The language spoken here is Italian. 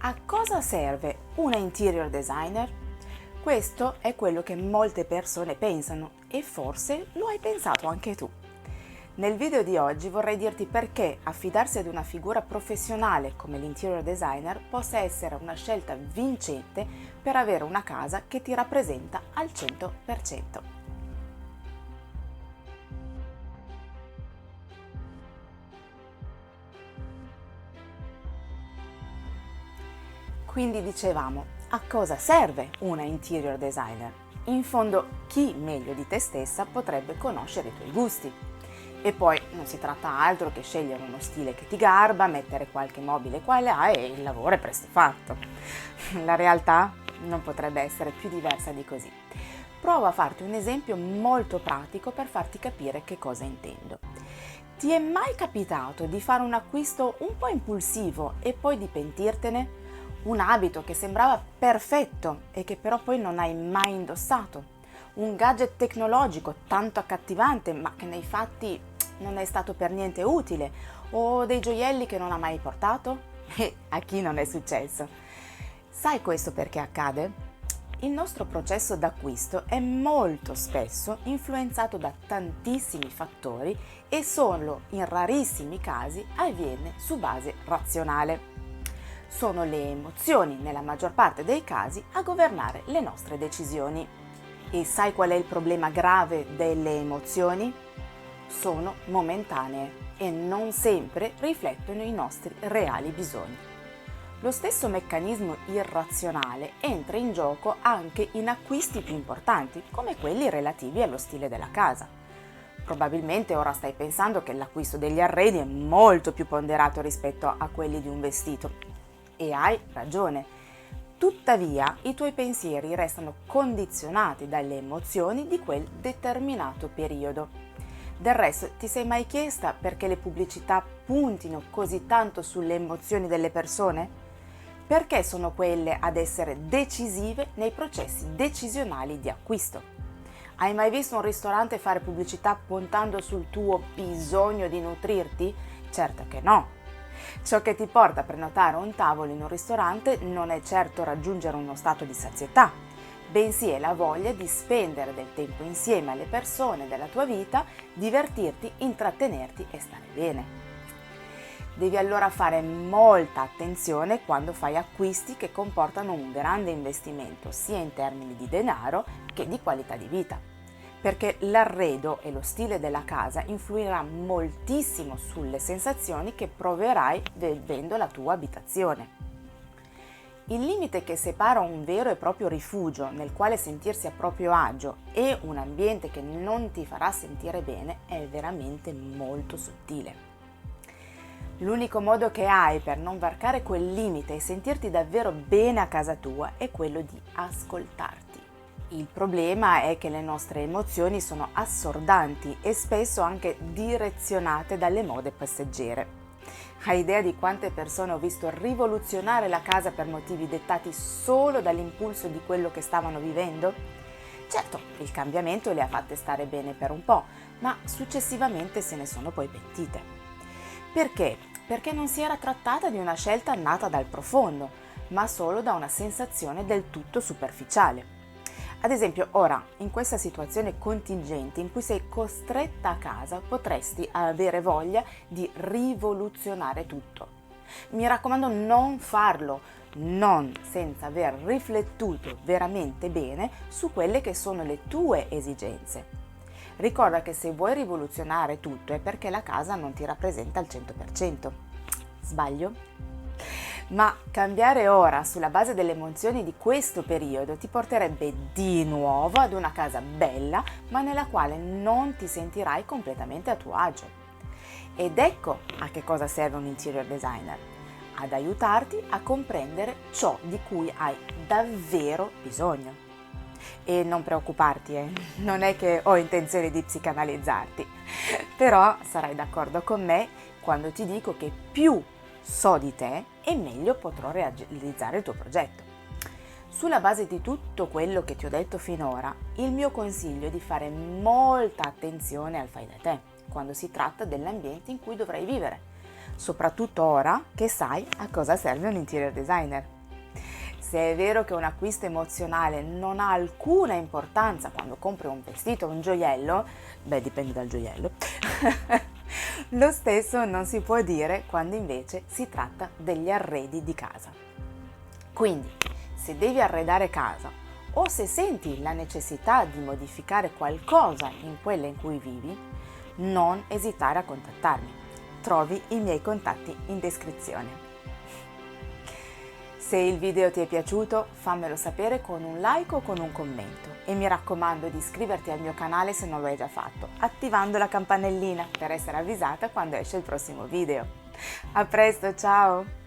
A cosa serve una interior designer? Questo è quello che molte persone pensano e forse lo hai pensato anche tu. Nel video di oggi vorrei dirti perché affidarsi ad una figura professionale come l'interior designer possa essere una scelta vincente per avere una casa che ti rappresenta al 100%. Quindi dicevamo, a cosa serve una interior designer? In fondo, chi meglio di te stessa potrebbe conoscere i tuoi gusti? E poi non si tratta altro che scegliere uno stile che ti garba, mettere qualche mobile qua e là e il lavoro è presto fatto. La realtà non potrebbe essere più diversa di così. Provo a farti un esempio molto pratico per farti capire che cosa intendo. Ti è mai capitato di fare un acquisto un po' impulsivo e poi di pentirtene? Un abito che sembrava perfetto e che però poi non hai mai indossato? Un gadget tecnologico tanto accattivante ma che nei fatti non è stato per niente utile? O dei gioielli che non ha mai portato? E a chi non è successo? Sai questo perché accade? Il nostro processo d'acquisto è molto spesso influenzato da tantissimi fattori e solo in rarissimi casi avviene su base razionale. Sono le emozioni, nella maggior parte dei casi, a governare le nostre decisioni. E sai qual è il problema grave delle emozioni? Sono momentanee e non sempre riflettono i nostri reali bisogni. Lo stesso meccanismo irrazionale entra in gioco anche in acquisti più importanti, come quelli relativi allo stile della casa. Probabilmente ora stai pensando che l'acquisto degli arredi è molto più ponderato rispetto a quelli di un vestito. E hai ragione. Tuttavia, i tuoi pensieri restano condizionati dalle emozioni di quel determinato periodo. Del resto, ti sei mai chiesta perché le pubblicità puntino così tanto sulle emozioni delle persone? Perché sono quelle ad essere decisive nei processi decisionali di acquisto. Hai mai visto un ristorante fare pubblicità puntando sul tuo bisogno di nutrirti? Certo che no. Ciò che ti porta a prenotare un tavolo in un ristorante non è certo raggiungere uno stato di sazietà, bensì è la voglia di spendere del tempo insieme alle persone della tua vita, divertirti, intrattenerti e stare bene. Devi allora fare molta attenzione quando fai acquisti che comportano un grande investimento sia in termini di denaro che di qualità di vita. Perché l'arredo e lo stile della casa influirà moltissimo sulle sensazioni che proverai vivendo la tua abitazione. Il limite che separa un vero e proprio rifugio nel quale sentirsi a proprio agio e un ambiente che non ti farà sentire bene è veramente molto sottile. L'unico modo che hai per non varcare quel limite e sentirti davvero bene a casa tua è quello di ascoltarti. Il problema è che le nostre emozioni sono assordanti e spesso anche direzionate dalle mode passeggere. Hai idea di quante persone ho visto rivoluzionare la casa per motivi dettati solo dall'impulso di quello che stavano vivendo? Certo, il cambiamento le ha fatte stare bene per un po', ma successivamente se ne sono poi pentite. Perché? Perché non si era trattata di una scelta nata dal profondo, ma solo da una sensazione del tutto superficiale. Ad esempio, ora, in questa situazione contingente in cui sei costretta a casa, potresti avere voglia di rivoluzionare tutto. Mi raccomando, non farlo, non senza aver riflettuto veramente bene su quelle che sono le tue esigenze. Ricorda che se vuoi rivoluzionare tutto è perché la casa non ti rappresenta al 100%. Sbaglio? Ma cambiare ora sulla base delle emozioni di questo periodo ti porterebbe di nuovo ad una casa bella, ma nella quale non ti sentirai completamente a tuo agio. Ed ecco a che cosa serve un interior designer: ad aiutarti a comprendere ciò di cui hai davvero bisogno. E non preoccuparti, non è che ho intenzione di psicanalizzarti, però sarai d'accordo con me quando ti dico che più so di te e meglio potrò realizzare il tuo progetto. Sulla base di tutto quello che ti ho detto finora, il mio consiglio è di fare molta attenzione al fai da te quando si tratta dell'ambiente in cui dovrai vivere, soprattutto ora che sai a cosa serve un interior designer. Se è vero che un acquisto emozionale non ha alcuna importanza quando compri un vestito o un gioiello, dipende dal gioiello, lo stesso non si può dire quando invece si tratta degli arredi di casa. Quindi, se devi arredare casa o se senti la necessità di modificare qualcosa in quella in cui vivi, non esitare a contattarmi. Trovi i miei contatti in descrizione. Se il video ti è piaciuto, fammelo sapere con un like o con un commento e mi raccomando di iscriverti al mio canale se non lo hai già fatto, attivando la campanellina per essere avvisata quando esce il prossimo video. A presto, ciao!